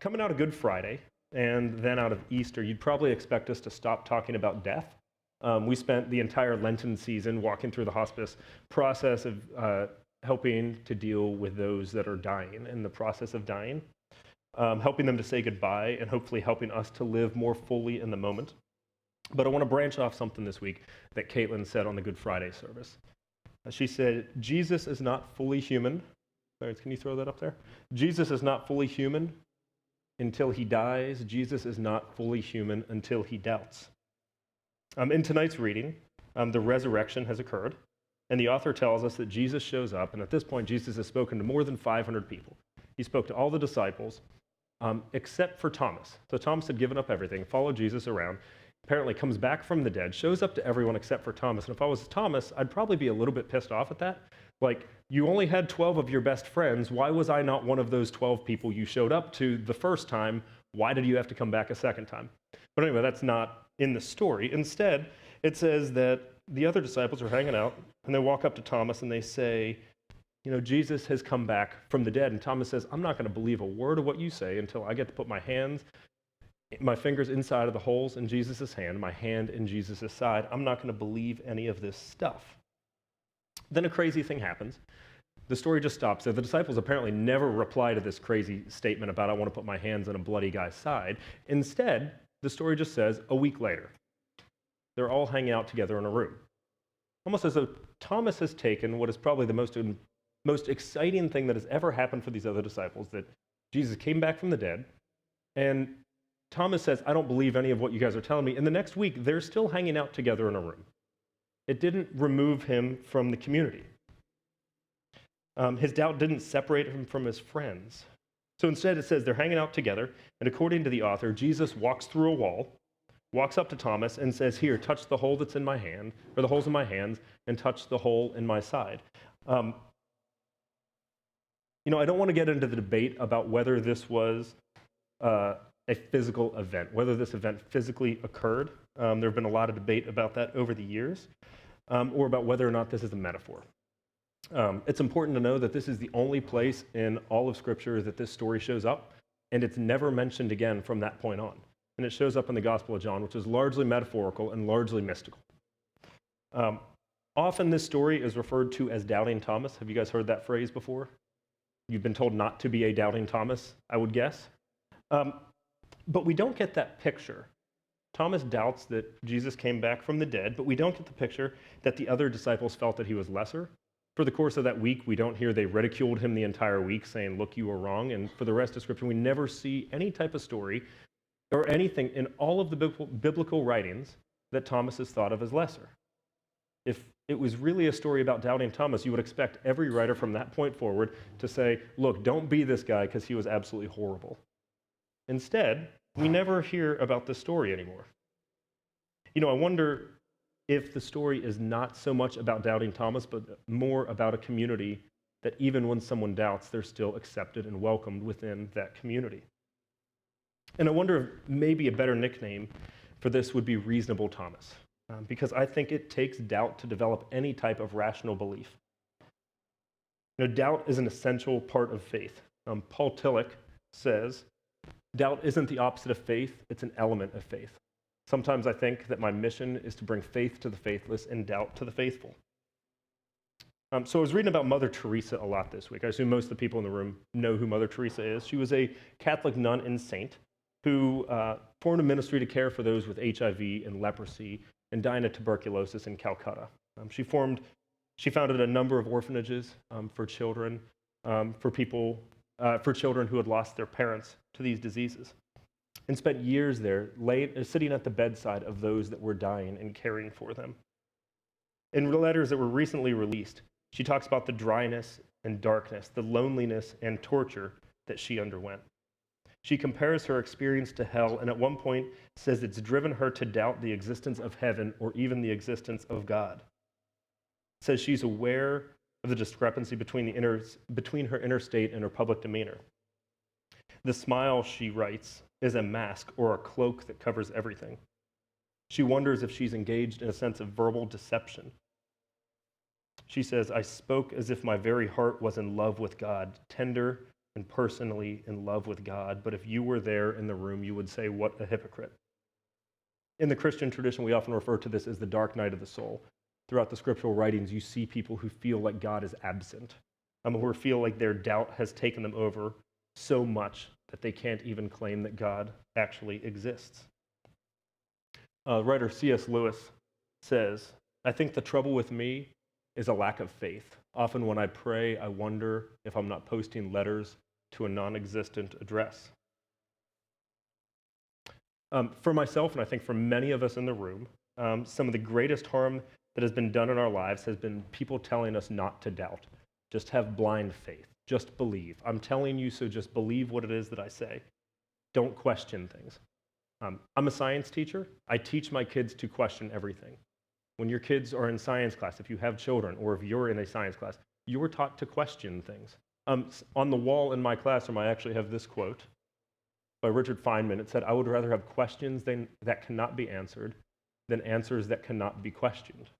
coming out of Good Friday and then out of Easter, you'd probably expect us to stop talking about death. We spent the entire Lenten season walking through the hospice process of helping to deal with those that are dying in the process of dying, helping them to say goodbye, and hopefully helping us to live more fully in the moment. But I want to branch off something this week that Caitlin said on the Good Friday service. She said, Jesus is not fully human. Sorry, can you throw that up there? Jesus is not fully human until he dies. Jesus is not fully human until he doubts. In tonight's reading, the resurrection has occurred, and the author tells us that Jesus shows up, and at this point, Jesus has spoken to more than 500 people. He spoke to all the disciples, except for Thomas. So Thomas had given up everything, followed Jesus around, apparently comes back from the dead, shows up to everyone except for Thomas. And if I was Thomas, I'd probably be a little bit pissed off at that. Like, you only had 12 of your best friends. Why was I not one of those 12 people you showed up to the first time? Why did you have to come back a second time? But anyway, that's not in the story. Instead, it says that the other disciples are hanging out, and they walk up to Thomas and they say, you know, Jesus has come back from the dead. And Thomas says, I'm not going to believe a word of what you say until I get to put my fingers inside of the holes in Jesus' hand, my hand in Jesus' side. I'm not going to believe any of this stuff. Then a crazy thing happens. The story just stops there. The disciples apparently never reply to this crazy statement about I want to put my hands on a bloody guy's side. Instead, the story just says a week later, they're all hanging out together in a room. Almost as though Thomas has taken what is probably the most exciting thing that has ever happened for these other disciples, that Jesus came back from the dead, and Thomas says, I don't believe any of what you guys are telling me. And the next week, they're still hanging out together in a room. It didn't remove him from the community. His doubt didn't separate him from his friends. So instead, it says they're hanging out together, and according to the author, Jesus walks through a wall, walks up to Thomas, and says, here, touch the hole that's in my hand, or the holes in my hands, and touch the hole in my side. I don't want to get into the debate about whether this was a physical event, whether this event physically occurred. There have been a lot of debate about that over the years, or about whether or not this is a metaphor. It's important to know that this is the only place in all of Scripture that this story shows up, and it's never mentioned again from that point on. And it shows up in the Gospel of John, which is largely metaphorical and largely mystical. Often this story is referred to as doubting Thomas. Have you guys heard that phrase before? You've been told not to be a doubting Thomas, I would guess. But we don't get that picture. Thomas doubts that Jesus came back from the dead, but we don't get the picture that the other disciples felt that he was lesser. For the course of that week, we don't hear they ridiculed him the entire week, saying, look, you were wrong. And for the rest of Scripture, we never see any type of story or anything in all of the biblical writings that Thomas is thought of as lesser. If it was really a story about doubting Thomas, you would expect every writer from that point forward to say, look, don't be this guy because he was absolutely horrible. Instead, we never hear about this story anymore. I wonder if the story is not so much about doubting Thomas, but more about a community that even when someone doubts, they're still accepted and welcomed within that community. And I wonder if maybe a better nickname for this would be Reasonable Thomas, because I think it takes doubt to develop any type of rational belief. Doubt is an essential part of faith. Paul Tillich says, doubt isn't the opposite of faith, it's an element of faith. Sometimes I think that my mission is to bring faith to the faithless and doubt to the faithful. So I was reading about Mother Teresa a lot this week. I assume most of the people in the room know who Mother Teresa is. She was a Catholic nun and saint who formed a ministry to care for those with HIV and leprosy and dying of tuberculosis in Calcutta. She founded a number of orphanages for children, for children who had lost their parents to these diseases, and spent years there sitting at the bedside of those that were dying and caring for them. In letters that were recently released, she talks about the dryness and darkness, the loneliness and torture that she underwent. She compares her experience to hell, and at one point says it's driven her to doubt the existence of heaven or even the existence of God. Says she's aware of the discrepancy between her inner state and her public demeanor. The smile, she writes, is a mask or a cloak that covers everything. She wonders if she's engaged in a sense of verbal deception. She says, I spoke as if my very heart was in love with God, tender, and personally in love with God, but if you were there in the room, you would say, what a hypocrite. In the Christian tradition, we often refer to this as the dark night of the soul. Throughout the scriptural writings, you see people who feel like God is absent, who feel like their doubt has taken them over so much that they can't even claim that God actually exists. Writer C.S. Lewis says, I think the trouble with me is a lack of faith. Often when I pray, I wonder if I'm not posting letters to a non-existent address. For myself, and I think for many of us in the room, some of the greatest harm that has been done in our lives has been people telling us not to doubt. Just have blind faith. Just believe. I'm telling you, so just believe what it is that I say. Don't question things. I'm a science teacher. I teach my kids to question everything. When your kids are in science class, if you have children, or if you're in a science class, you were taught to question things. On the wall in my classroom, I actually have this quote by Richard Feynman. It said, I would rather have questions that cannot be answered than answers that cannot be questioned.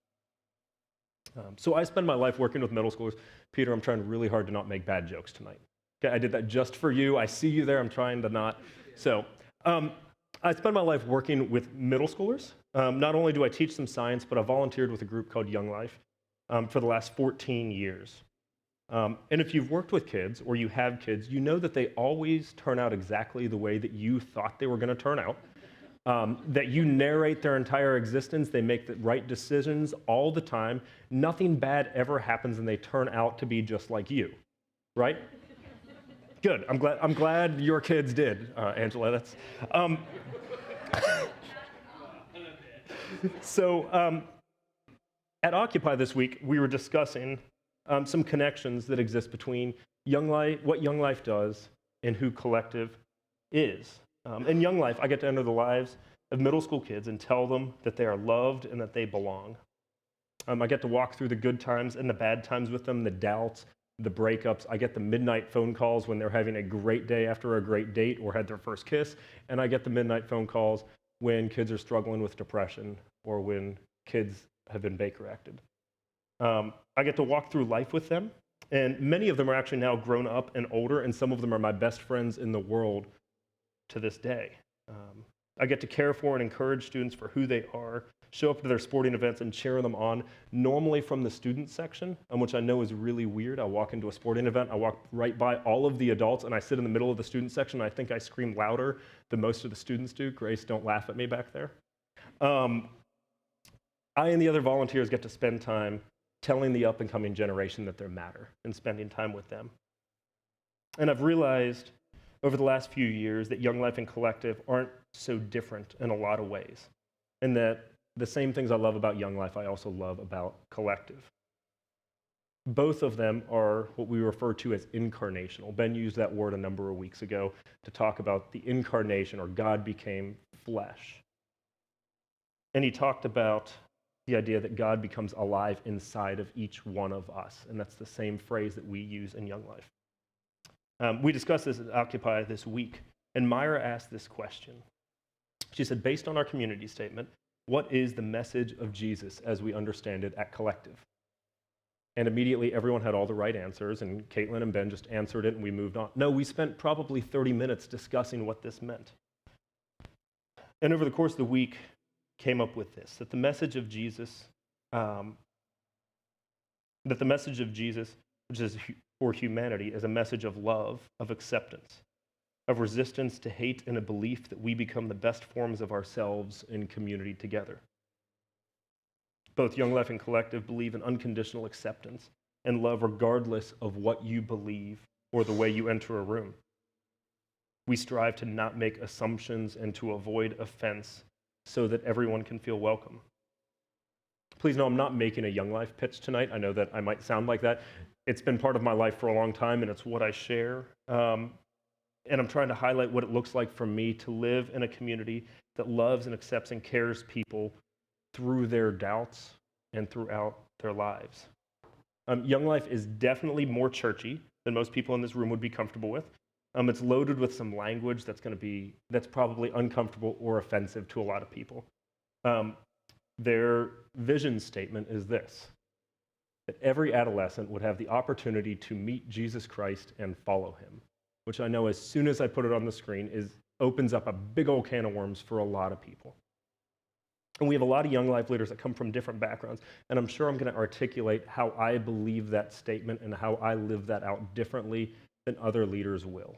So I spend my life working with middle schoolers. Peter, I'm trying really hard to not make bad jokes tonight. Okay, I did that just for you. I see you there. I'm trying to not. So I spend my life working with middle schoolers. Not only do I teach them science, but I volunteered with a group called Young Life for the last 14 years. And if you've worked with kids or you have kids, you know that they always turn out exactly the way that you thought they were going to turn out. That you narrate their entire existence, they make the right decisions all the time. Nothing bad ever happens and they turn out to be just like you, right? Good, I'm glad your kids did, Angela. That's, So at Occupy this week, we were discussing some connections that exist between Young Life, what Young Life does, and who Collective is. In Young Life, I get to enter the lives of middle school kids and tell them that they are loved and that they belong. I get to walk through the good times and the bad times with them, the doubts, the breakups. I get the midnight phone calls when they're having a great day after a great date or had their first kiss, and I get the midnight phone calls when kids are struggling with depression or when kids have been Baker-acted. I get to walk through life with them, and many of them are actually now grown up and older, and some of them are my best friends in the world to this day. I get to care for and encourage students for who they are, show up to their sporting events and cheer them on, normally from the student section, which I know is really weird. I walk into a sporting event, I walk right by all of the adults, and I sit in the middle of the student section, and I think I scream louder than most of the students do. Grace, don't laugh at me back there. I and the other volunteers get to spend time telling the up-and-coming generation that they matter and spending time with them. And I've realized over the last few years that Young Life and Collective aren't so different in a lot of ways, and that the same things I love about Young Life, I also love about Collective. Both of them are what we refer to as incarnational. Ben used that word a number of weeks ago to talk about the incarnation, or God became flesh. And he talked about the idea that God becomes alive inside of each one of us, and that's the same phrase that we use in Young Life. We discussed this at Occupy this week, and Myra asked this question. She said, based on our community statement, what is the message of Jesus as we understand it at Collective? And immediately everyone had all the right answers, and Caitlin and Ben just answered it, and we moved on. No, we spent probably 30 minutes discussing what this meant. And over the course of the week, came up with this, that the message of Jesus, which is for humanity, is a message of love, of acceptance, of resistance to hate, and a belief that we become the best forms of ourselves in community together. Both Young Life and Collective believe in unconditional acceptance and love regardless of what you believe or the way you enter a room. We strive to not make assumptions and to avoid offense so that everyone can feel welcome. Please know I'm not making a Young Life pitch tonight. I know that I might sound like that. It's been part of my life for a long time, and it's what I share. And I'm trying to highlight what it looks like for me to live in a community that loves and accepts and cares people through their doubts and throughout their lives. Young Life is definitely more churchy than most people in this room would be comfortable with. It's loaded with some language that's probably uncomfortable or offensive to a lot of people. Their vision statement is this, that every adolescent would have the opportunity to meet Jesus Christ and follow him. which I know as soon as I put it on the screen opens up a big old can of worms for a lot of people. And we have a lot of young life leaders that come from different backgrounds, and I'm sure I'm going to articulate how I believe that statement and how I live that out differently than other leaders will.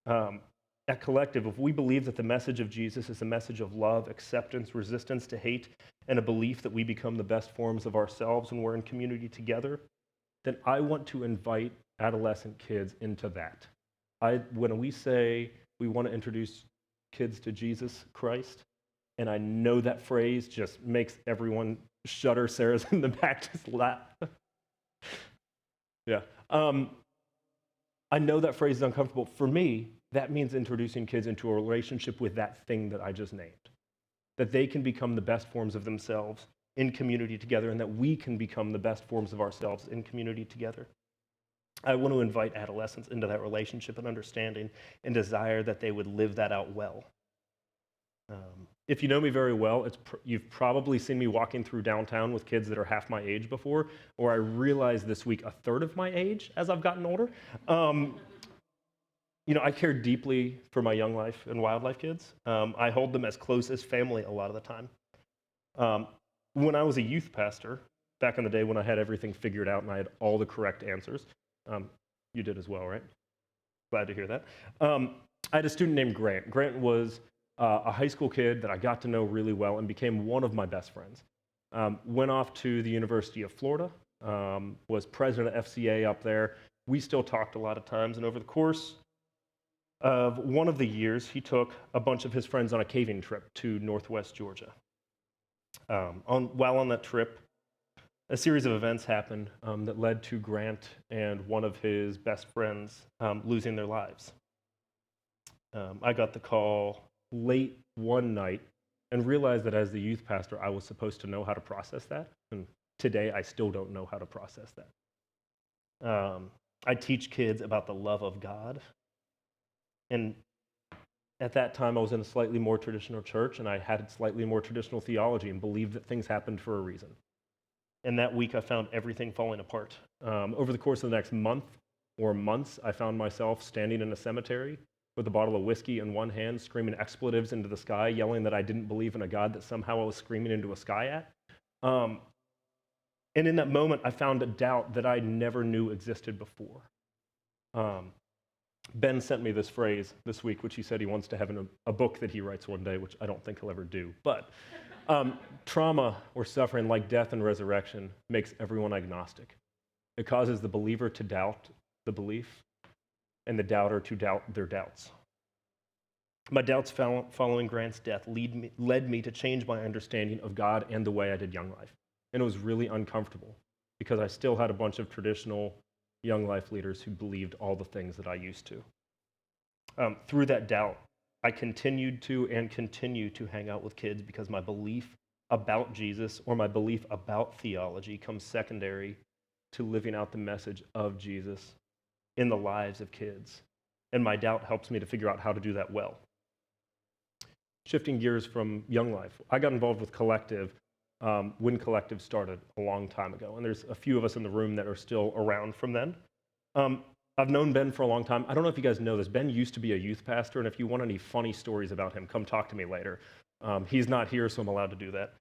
At Collective, if we believe that the message of Jesus is a message of love, acceptance, resistance to hate, and a belief that we become the best forms of ourselves when we're in community together, then I want to invite adolescent kids into that. When we say we want to introduce kids to Jesus Christ, and I know that phrase just makes everyone shudder. Sarah's in the back just laugh. Yeah. I know that phrase is uncomfortable. For me, that means introducing kids into a relationship with that thing that I just named. That they can become the best forms of themselves in community together, and that we can become the best forms of ourselves in community together. I want to invite adolescents into that relationship and understanding and desire that they would live that out well. If you know me very well, you've probably seen me walking through downtown with kids that are half my age before, or I realized this week a third of my age as I've gotten older. I care deeply for my young life and wildlife kids. I hold them as close as family a lot of the time. When I was a youth pastor, back in the day when I had everything figured out and I had all the correct answers, you did as well, right? Glad to hear that. I had a student named Grant. Grant was a high school kid that I got to know really well and became one of my best friends. Went off to the University of Florida, was president of FCA up there. We still talked a lot of times, and over the course of one of the years, he took a bunch of his friends on a caving trip to Northwest Georgia. While on that trip, a series of events happened that led to Grant and one of his best friends losing their lives. I got the call late one night and realized that as the youth pastor, I was supposed to know how to process that. And today, I still don't know how to process that. I teach kids about the love of God. And at that time, I was in a slightly more traditional church, and I had slightly more traditional theology and believed that things happened for a reason. And that week, I found everything falling apart. Over the course of the next month or months, I found myself standing in a cemetery with a bottle of whiskey in one hand, screaming expletives into the sky, yelling that I didn't believe in a God that somehow I was screaming into a sky at. And in that moment, I found a doubt that I never knew existed before. Ben sent me this phrase this week, which he said he wants to have in a book that he writes one day, which I don't think he'll ever do. But trauma or suffering, like death and resurrection, makes everyone agnostic. It causes the believer to doubt the belief and the doubter to doubt their doubts. My doubts following Grant's death led me to change my understanding of God and the way I did young life. And it was really uncomfortable because I still had a bunch of traditional young life leaders who believed all the things that I used to. Through that doubt, I continued to and continue to hang out with kids because my belief about Jesus or my belief about theology comes secondary to living out the message of Jesus in the lives of kids. And my doubt helps me to figure out how to do that well. Shifting gears from young life, I got involved with Collective when Collective started a long time ago. And there's a few of us in the room that are still around from then. I've known Ben for a long time. I don't know if you guys know this. Ben used to be a youth pastor, and if you want any funny stories about him, come talk to me later. He's not here, so I'm allowed to do that.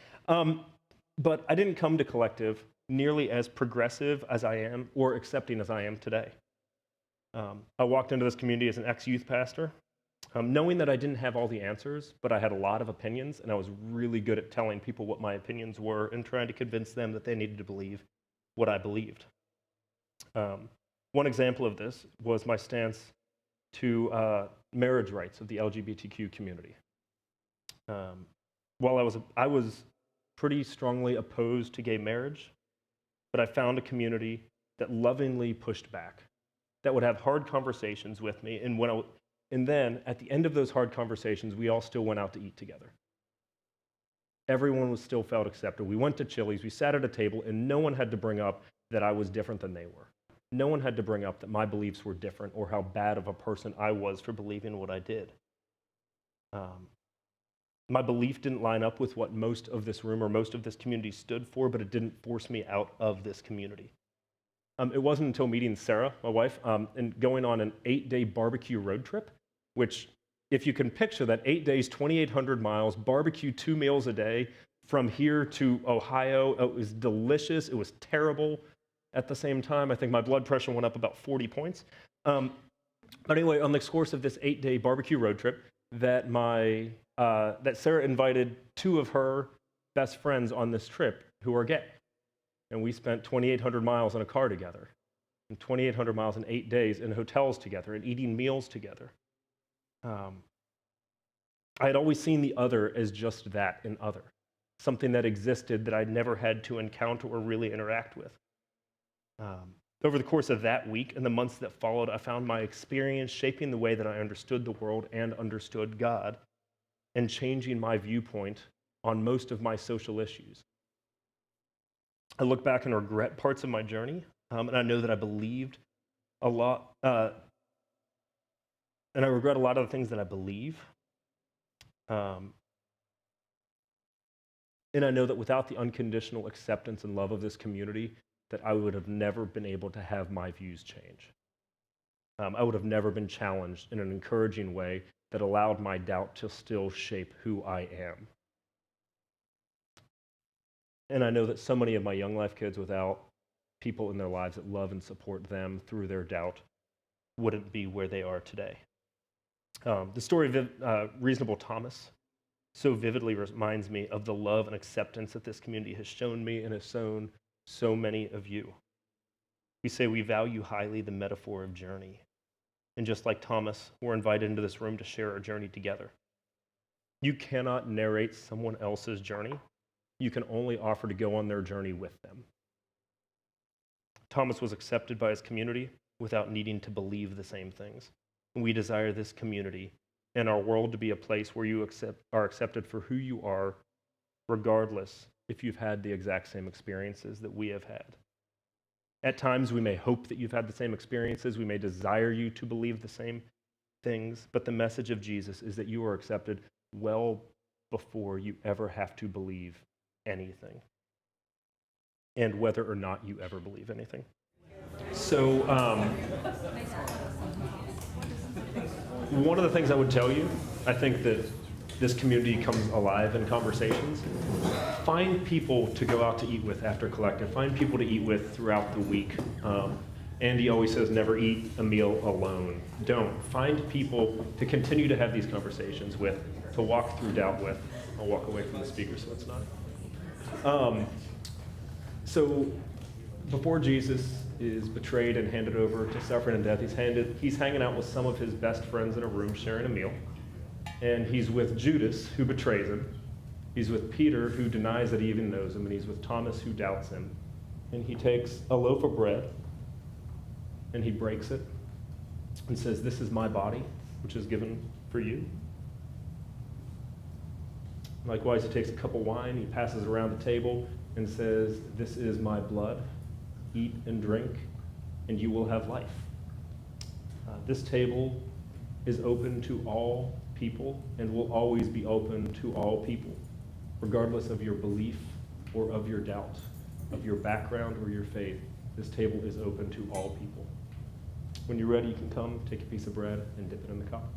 But I didn't come to Collective nearly as progressive as I am or accepting as I am today. I walked into this community as an ex-youth pastor, knowing that I didn't have all the answers, but I had a lot of opinions, and I was really good at telling people what my opinions were and trying to convince them that they needed to believe what I believed. One example of this was my stance to marriage rights of the LGBTQ community. While I was pretty strongly opposed to gay marriage, but I found a community that lovingly pushed back, that would have hard conversations with me, and then at the end of those hard conversations, we all still went out to eat together. Everyone still felt accepted. We went to Chili's, we sat at a table, and no one had to bring up that I was different than they were. No one had to bring up that my beliefs were different or how bad of a person I was for believing what I did. My belief didn't line up with what most of this room or most of this community stood for, but it didn't force me out of this community. It wasn't until meeting Sarah, my wife, and going on an 8-day barbecue road trip, which, if you can picture that, 8 days, 2,800 miles, barbecue 2 meals a day from here to Ohio. It was delicious. It was terrible at the same time. I think my blood pressure went up about 40 points. But anyway, on the course of this 8-day barbecue road trip, that Sarah invited 2 of her best friends on this trip who are gay. And we spent 2,800 miles in a car together, and 2,800 miles in 8 days in hotels together and eating meals together. I had always seen the other as just that, an other, something that existed that I'd never had to encounter or really interact with. Over the course of that week and the months that followed, I found my experience shaping the way that I understood the world and understood God, and changing my viewpoint on most of my social issues. I look back and regret parts of my journey, and I know that I believed a lot, and I regret a lot of the things that I believe. And I know that without the unconditional acceptance and love of this community, that I would have never been able to have my views change. I would have never been challenged in an encouraging way that allowed my doubt to still shape who I am. And I know that so many of my Young Life kids, without people in their lives that love and support them through their doubt, wouldn't be where they are today. The story of Reasonable Thomas so vividly reminds me of the love and acceptance that this community has shown me and has shown so many of you. We say we value highly the metaphor of journey. And just like Thomas, we're invited into this room to share our journey together. You cannot narrate someone else's journey. You can only offer to go on their journey with them. Thomas was accepted by his community without needing to believe the same things. And we desire this community and our world to be a place where you are accepted for who you are, regardless if you've had the exact same experiences that we have had. At times, we may hope that you've had the same experiences. We may desire you to believe the same things. But the message of Jesus is that you are accepted well before you ever have to believe anything, and whether or not you ever believe anything. So, one of the things I would tell you, I think that this community comes alive in conversations. Find people to go out to eat with after Collective. Find people to eat with throughout the week. Andy always says, never eat a meal alone. Don't. Find people to continue to have these conversations with, to walk through doubt with. I'll walk away from the speaker so it's not. So before Jesus is betrayed and handed over to suffering and death, he's hanging out with some of his best friends in a room sharing a meal. And he's with Judas, who betrays him. He's with Peter, who denies that he even knows him. And he's with Thomas, who doubts him. And he takes a loaf of bread, and he breaks it, and says, "This is my body, which is given for you." Likewise, he takes a cup of wine, he passes it around the table, and says, "This is my blood. Eat and drink, and you will have life." This table is open to all people and will always be open to all people, regardless of your belief or of your doubt, of your background or your faith. This table is open to all people. When you're ready, you can come, take a piece of bread, and dip it in the cup.